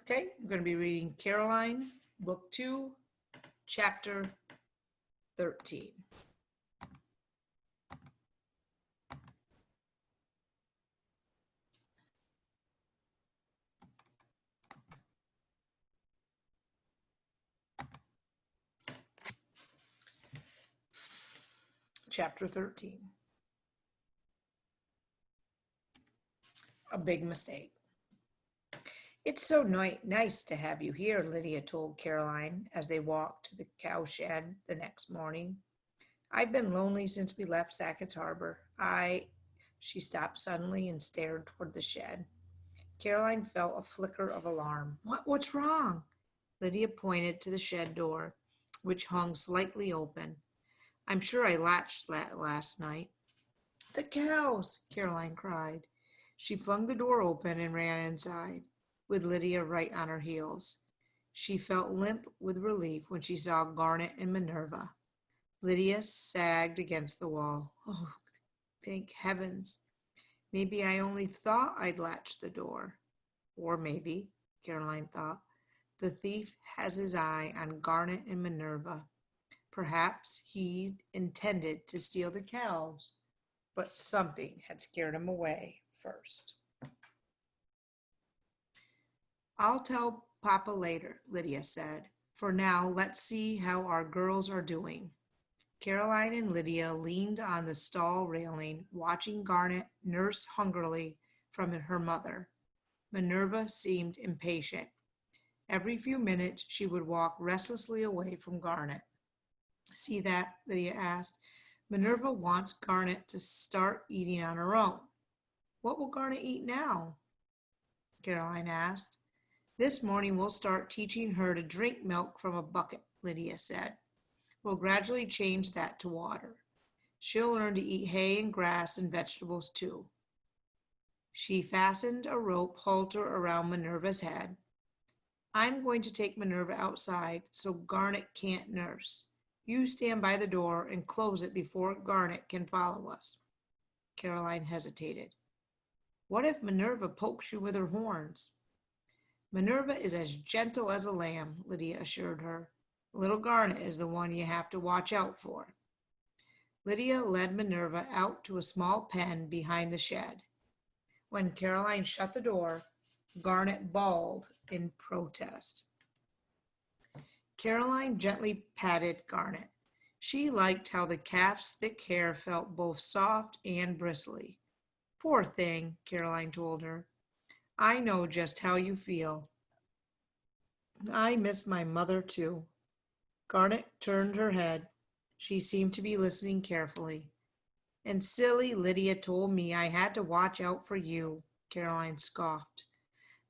Okay, I'm going to be reading Caroline, Book 2, Chapter 13. Chapter 13. A big mistake. It's so nice to have you here, Lydia told Caroline as they walked to the cowshed the next morning. I've been lonely since we left Sackett's Harbor. She stopped suddenly and stared toward the shed. Caroline felt a flicker of alarm. What's wrong? Lydia pointed to the shed door, which hung slightly open. I'm sure I latched that last night. The cows! Caroline cried. She flung the door open and ran inside, with Lydia right on her heels. She felt limp with relief when she saw Garnet and Minerva. Lydia sagged against the wall. Oh, thank heavens. Maybe I only thought I'd latched the door. Or maybe, Caroline thought, the thief has his eye on Garnet and Minerva. Perhaps he intended to steal the cows, but something had scared him away first. I'll tell Papa later, Lydia said. For now, let's see how our girls are doing. Caroline and Lydia leaned on the stall railing, watching Garnet nurse hungrily from her mother. Minerva seemed impatient. Every few minutes, she would walk restlessly away from Garnet. See that? Lydia asked. Minerva wants Garnet to start eating on her own. What will Garnet eat now? Caroline asked. This morning we'll start teaching her to drink milk from a bucket, Lydia said. We'll gradually change that to water. She'll learn to eat hay and grass and vegetables too. She fastened a rope halter around Minerva's head. I'm going to take Minerva outside so Garnet can't nurse. You stand by the door and close it before Garnet can follow us. Caroline hesitated. What if Minerva pokes you with her horns? Minerva is as gentle as a lamb, Lydia assured her. Little Garnet is the one you have to watch out for. Lydia led Minerva out to a small pen behind the shed. When Caroline shut the door, Garnet bawled in protest. Caroline gently patted Garnet. She liked how the calf's thick hair felt both soft and bristly. Poor thing, Caroline told her. I know just how you feel. I miss my mother too. Garnet turned her head. She seemed to be listening carefully. And silly Lydia told me I had to watch out for you, Caroline scoffed.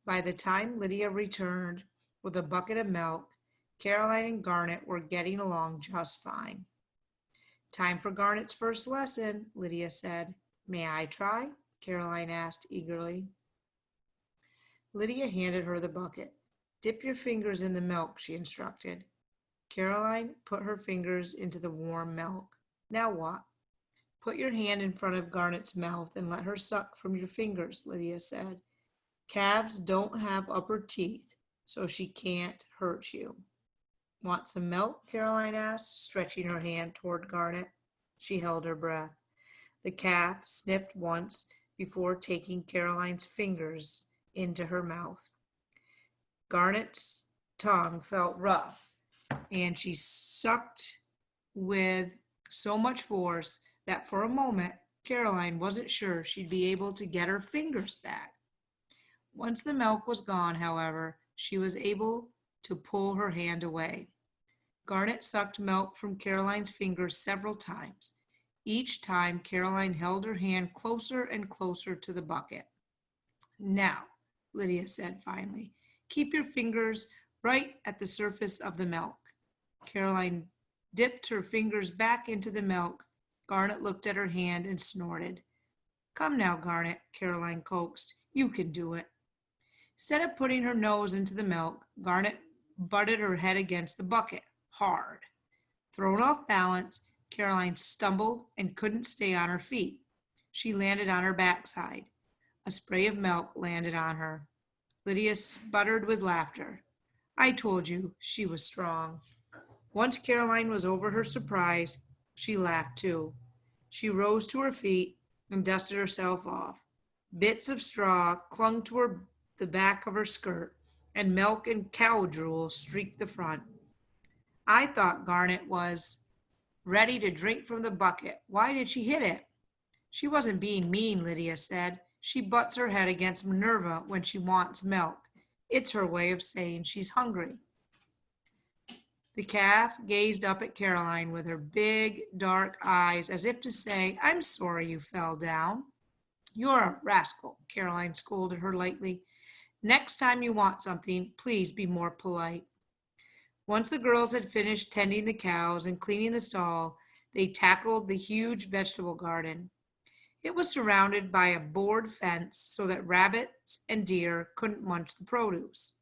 By the time Lydia returned with a bucket of milk, Caroline and Garnet were getting along just fine. Time for Garnet's first lesson, Lydia said. May I try? Caroline asked eagerly. Lydia handed her the bucket. Dip your fingers in the milk, she instructed. Caroline put her fingers into the warm milk. Now what? Put your hand in front of Garnet's mouth and let her suck from your fingers, Lydia said. Calves don't have upper teeth, so she can't hurt you. Want some milk? Caroline asked, stretching her hand toward Garnet. She held her breath. The calf sniffed once before taking Caroline's fingers into her mouth. Garnet's tongue felt rough, and she sucked with so much force that for a moment Caroline wasn't sure she'd be able to get her fingers back. Once the milk was gone, however, she was able to pull her hand away. Garnet sucked milk from Caroline's fingers several times. Each time, Caroline held her hand closer and closer to the bucket. Now, Lydia said finally, keep your fingers right at the surface of the milk. Caroline dipped her fingers back into the milk. Garnet looked at her hand and snorted. Come now, Garnet, Caroline coaxed. You can do it. Instead of putting her nose into the milk, Garnet butted her head against the bucket, hard. Thrown off balance, Caroline stumbled and couldn't stay on her feet. She landed on her backside. A spray of milk landed on her. Lydia sputtered with laughter. I told you she was strong. Once Caroline was over her surprise, she laughed too. She rose to her feet and dusted herself off. Bits of straw clung to the back of her skirt, and milk and cow drool streaked the front. I thought Garnet was ready to drink from the bucket. Why did she hit it? She wasn't being mean, Lydia said. She butts her head against Minerva when she wants milk. It's her way of saying she's hungry. The calf gazed up at Caroline with her big, dark eyes as if to say, I'm sorry you fell down. You're a rascal, Caroline scolded her lightly. Next time you want something, please be more polite. Once the girls had finished tending the cows and cleaning the stall, they tackled the huge vegetable garden. It was surrounded by a board fence so that rabbits and deer couldn't munch the produce.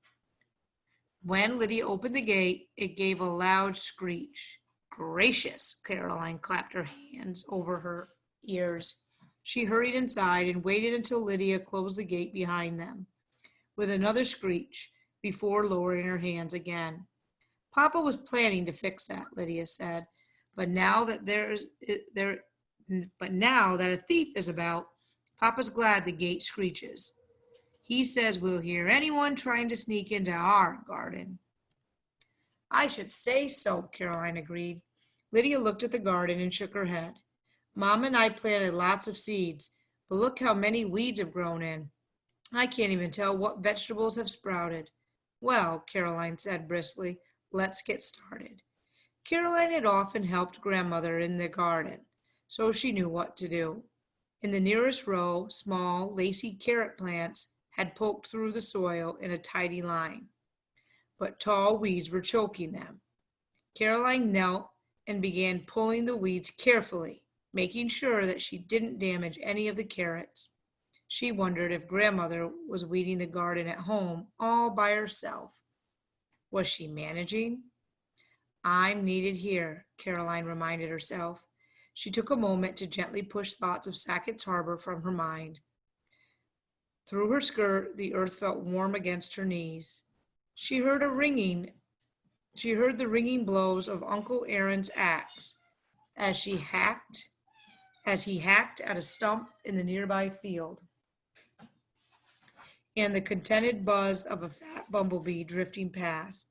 When Lydia opened the gate, it gave a loud screech. Gracious! Caroline clapped her hands over her ears. She hurried inside and waited until Lydia closed the gate behind them, with another screech, before lowering her hands again. Papa was planning to fix that, Lydia said, but now that a thief is about, Papa's glad the gate screeches. He says we'll hear anyone trying to sneak into our garden. I should say so, Caroline agreed. Lydia looked at the garden and shook her head. Mom and I planted lots of seeds, but look how many weeds have grown in. I can't even tell what vegetables have sprouted. Well, Caroline said briskly, let's get started. Caroline had often helped grandmother in the garden, so she knew what to do. In the nearest row, small, lacy carrot plants had poked through the soil in a tidy line, but tall weeds were choking them. Caroline knelt and began pulling the weeds carefully, making sure that she didn't damage any of the carrots. She wondered if grandmother was weeding the garden at home all by herself. Was she managing? I'm needed here, Caroline reminded herself. She took a moment to gently push thoughts of Sackett's Harbor from her mind. Through her skirt, the earth felt warm against her knees. She heard the ringing blows of Uncle Aaron's axe as he hacked at a stump in the nearby field, and the contented buzz of a fat bumblebee drifting past.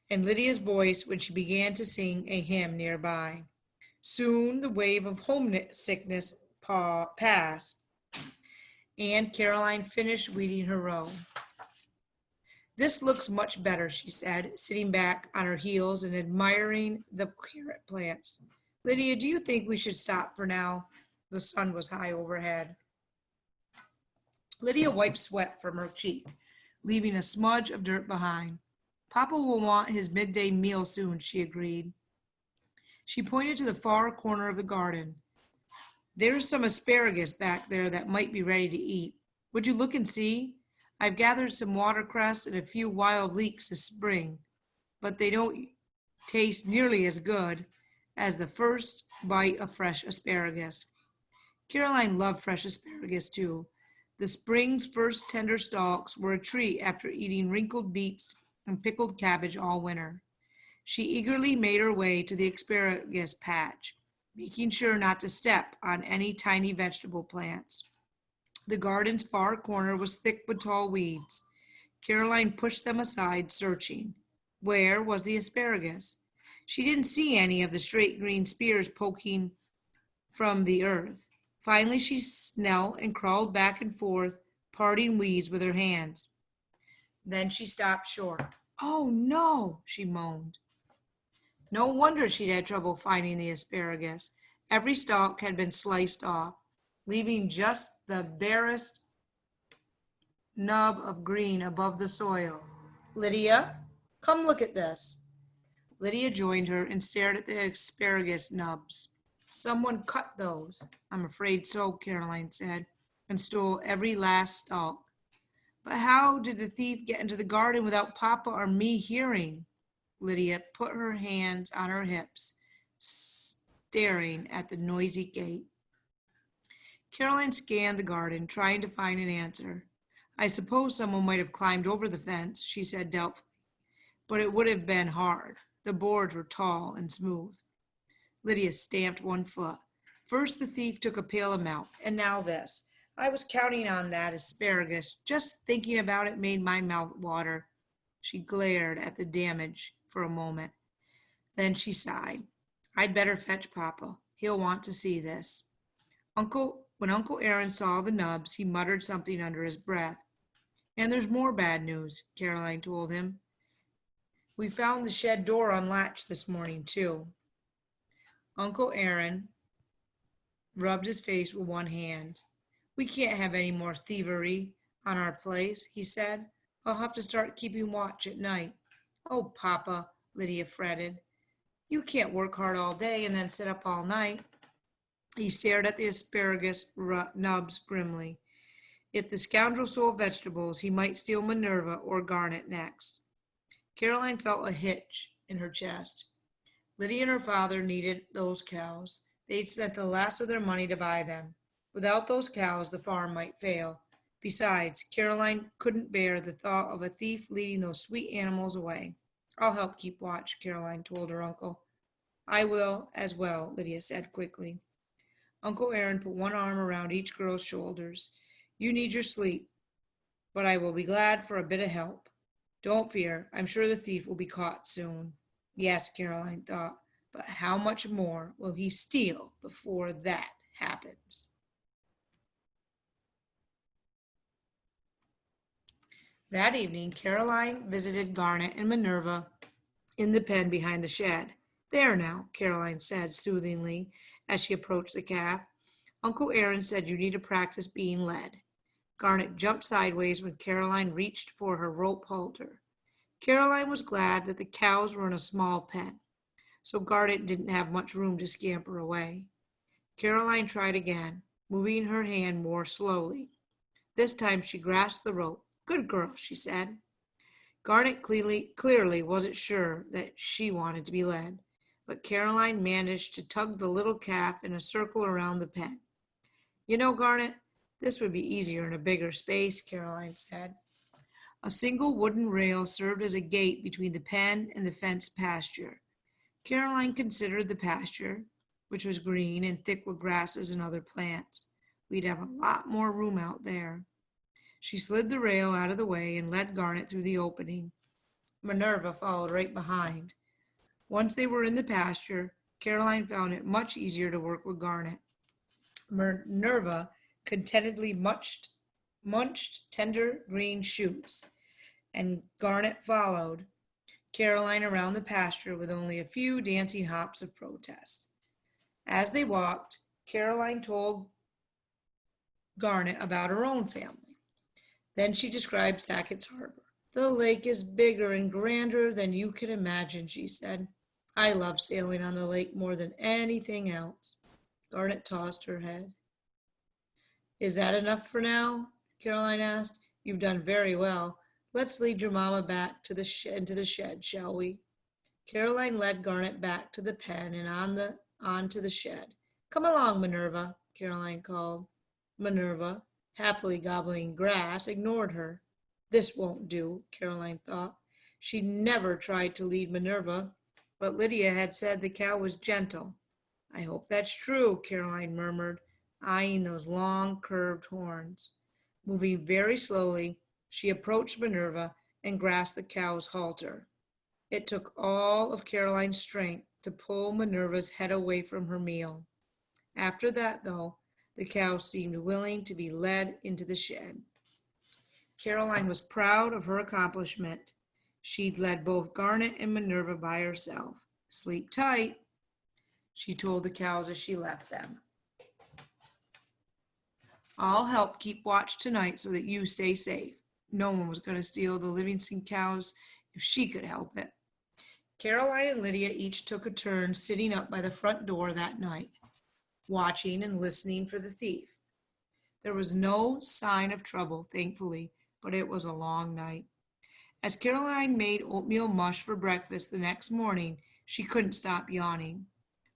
And Lydia's voice when she began to sing a hymn nearby. Soon the wave of homesickness passed, and Caroline finished weeding her row. This looks much better, she said, sitting back on her heels and admiring the carrot plants. Lydia, do you think we should stop for now? The sun was high overhead. Lydia wiped sweat from her cheek, leaving a smudge of dirt behind. Papa will want his midday meal soon, she agreed. She pointed to the far corner of the garden. There's some asparagus back there that might be ready to eat. Would you look and see? I've gathered some watercress and a few wild leeks this spring, but they don't taste nearly as good as the first bite of fresh asparagus. Caroline loved fresh asparagus too. The spring's first tender stalks were a treat after eating wrinkled beets and pickled cabbage all winter. She eagerly made her way to the asparagus patch, making sure not to step on any tiny vegetable plants. The garden's far corner was thick with tall weeds. Caroline pushed them aside, searching. Where was the asparagus? She didn't see any of the straight green spears poking from the earth. Finally, she knelt and crawled back and forth, parting weeds with her hands. Then she stopped short. Oh no, she moaned. No wonder she'd had trouble finding the asparagus. Every stalk had been sliced off, leaving just the barest nub of green above the soil. Lydia, come look at this. Lydia joined her and stared at the asparagus nubs. Someone cut those. I'm afraid so, Caroline said, and stole every last stalk. But how did the thief get into the garden without Papa or me hearing? Lydia put her hands on her hips, staring at the noisy gate. Caroline scanned the garden, trying to find an answer. I suppose someone might have climbed over the fence, she said doubtfully, but it would have been hard. The boards were tall and smooth. Lydia stamped one foot. First the thief took a pail of milk, and now this. I was counting on that asparagus. Just thinking about it made my mouth water. She glared at the damage for a moment. Then she sighed. I'd better fetch Papa. He'll want to see this. When Uncle Aaron saw the nubs, he muttered something under his breath. And there's more bad news, Caroline told him. We found the shed door unlatched this morning, too. Uncle Aaron rubbed his face with one hand. We can't have any more thievery on our place, he said. I'll have to start keeping watch at night. Oh, Papa, Lydia fretted. You can't work hard all day and then sit up all night. He stared at the asparagus nubs grimly. If the scoundrel stole vegetables, he might steal Minerva or Garnet next. Caroline felt a hitch in her chest. Lydia and her father needed those cows. They'd spent the last of their money to buy them. Without those cows, the farm might fail. Besides, Caroline couldn't bear the thought of a thief leading those sweet animals away. I'll help keep watch, Caroline told her uncle. I will as well, Lydia said quickly. Uncle Aaron put one arm around each girl's shoulders. You need your sleep, but I will be glad for a bit of help. Don't fear, I'm sure the thief will be caught soon. Yes, Caroline thought, but how much more will he steal before that happens? That evening, Caroline visited Garnet and Minerva in the pen behind the shed. There now, Caroline said soothingly as she approached the calf. Uncle Aaron said you need to practice being led. Garnet jumped sideways when Caroline reached for her rope halter. Caroline was glad that the cows were in a small pen, so Garnet didn't have much room to scamper away. Caroline tried again, moving her hand more slowly. This time she grasped the rope. Good girl, she said. Garnet clearly wasn't sure that she wanted to be led, but Caroline managed to tug the little calf in a circle around the pen. You know, Garnet, this would be easier in a bigger space, Caroline said. A single wooden rail served as a gate between the pen and the fenced pasture. Caroline considered the pasture, which was green and thick with grasses and other plants. We'd have a lot more room out there. She slid the rail out of the way and led Garnet through the opening. Minerva followed right behind. Once they were in the pasture, Caroline found it much easier to work with Garnet. Minerva contentedly munched tender green shoots, and Garnet followed Caroline around the pasture with only a few dancing hops of protest. As they walked, Caroline told Garnet about her own family. Then she described Sackett's Harbor. The lake is bigger and grander than you can imagine, she said. I love sailing on the lake more than anything else. Garnet tossed her head. Is that enough for now? Caroline asked. You've done very well. Let's lead your mama back to into the shed, shall we? Caroline led Garnet back to the pen and onto the shed. Come along, Minerva, Caroline called. Minerva, happily gobbling grass, ignored her. This won't do, Caroline thought. She never tried to lead Minerva, but Lydia had said the cow was gentle. I hope that's true, Caroline murmured, eyeing those long, curved horns. Moving very slowly, she approached Minerva and grasped the cow's halter. It took all of Caroline's strength to pull Minerva's head away from her meal. After that, though, the cow seemed willing to be led into the shed. Caroline was proud of her accomplishment. She'd led both Garnet and Minerva by herself. Sleep tight, she told the cows as she left them. I'll help keep watch tonight so that you stay safe. No one was going to steal the Livingston cows if she could help it. Caroline and Lydia each took a turn sitting up by the front door that night, watching and listening for the thief. There was no sign of trouble, thankfully, but it was a long night. As Caroline made oatmeal mush for breakfast the next morning, she couldn't stop yawning.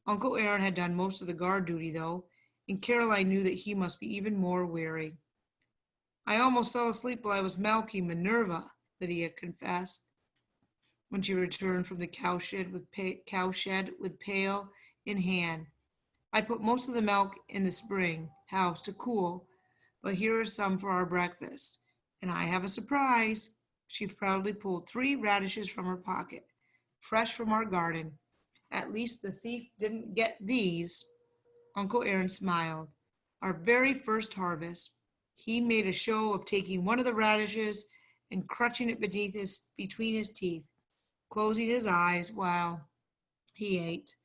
Uncle Aaron had done most of the guard duty, though, and Caroline knew that he must be even more weary. I almost fell asleep while I was milking Minerva, Lydia confessed, when she returned from the cowshed with pail in hand. I put most of the milk in the spring house to cool, but here are some for our breakfast. And I have a surprise. She proudly pulled 3 radishes from her pocket, fresh from our garden. At least the thief didn't get these. Uncle Aaron smiled. Our very first harvest. He made a show of taking one of the radishes and crunching it between his teeth, closing his eyes while he ate.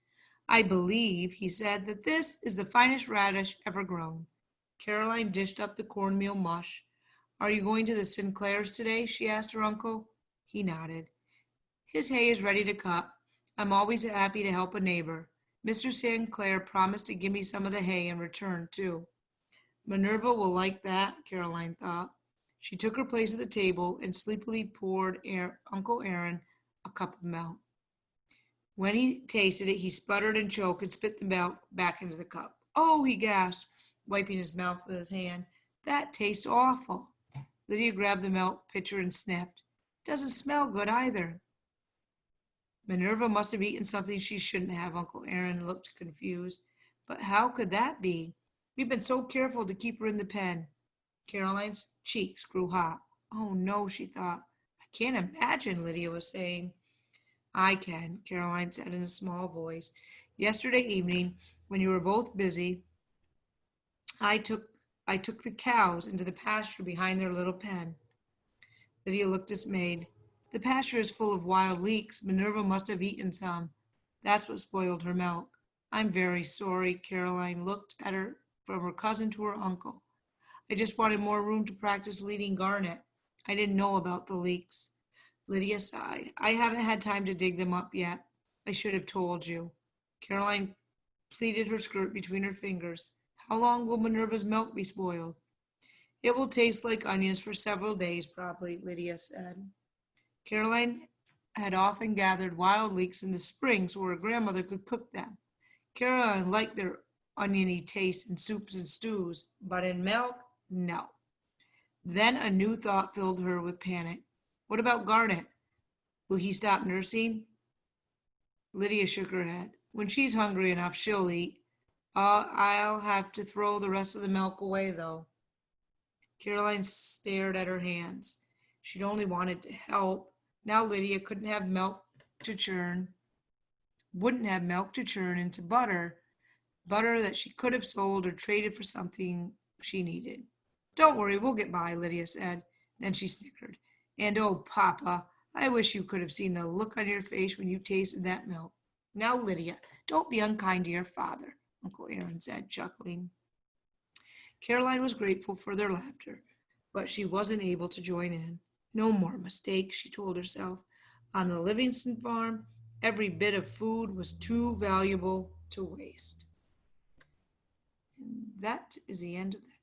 I believe, he said, that this is the finest radish ever grown. Caroline dished up the cornmeal mush. Are you going to the Sinclairs today? She asked her uncle. He nodded. His hay is ready to cut. I'm always happy to help a neighbor. Mr. Sinclair promised to give me some of the hay in return, too. Minerva will like that, Caroline thought. She took her place at the table and sleepily poured Uncle Aaron a cup of milk. When he tasted it, he sputtered and choked and spit the milk back into the cup. Oh, he gasped, wiping his mouth with his hand. That tastes awful. Lydia grabbed the milk pitcher and sniffed. Doesn't smell good either. Minerva must have eaten something she shouldn't have. Uncle Aaron looked confused. But how could that be? We've been so careful to keep her in the pen. Caroline's cheeks grew hot. Oh no, she thought. I can't imagine, Lydia was saying. I can, Caroline said in a small voice. Yesterday evening, when you were both busy, I took the cows into the pasture behind their little pen. Lydia looked dismayed. The pasture is full of wild leeks. Minerva must have eaten some. That's what spoiled her milk. I'm very sorry. Caroline looked at her from her cousin to her uncle. I just wanted more room to practice leading Garnet. I didn't know about the leeks. Lydia sighed. I haven't had time to dig them up yet. I should have told you. Caroline pleated her skirt between her fingers. How long will Minerva's milk be spoiled? It will taste like onions for several days, probably, Lydia said. Caroline had often gathered wild leeks in the spring so her grandmother could cook them. Caroline liked their oniony taste in soups and stews, but in milk, no. Then a new thought filled her with panic. What about Garnet? Will he stop nursing? Lydia shook her head. When she's hungry enough, she'll eat. I'll have to throw the rest of the milk away, though. Caroline stared at her hands. She'd only wanted to help. Now Lydia wouldn't have milk to churn into butter that she could have sold or traded for something she needed. Don't worry, we'll get by, Lydia said. Then she snickered. And oh, Papa, I wish you could have seen the look on your face when you tasted that milk. Now, Lydia, don't be unkind to your father, Uncle Aaron said, chuckling. Caroline was grateful for their laughter, but she wasn't able to join in. No more mistakes, she told herself. On the Livingston farm, every bit of food was too valuable to waste. And that is the end of that.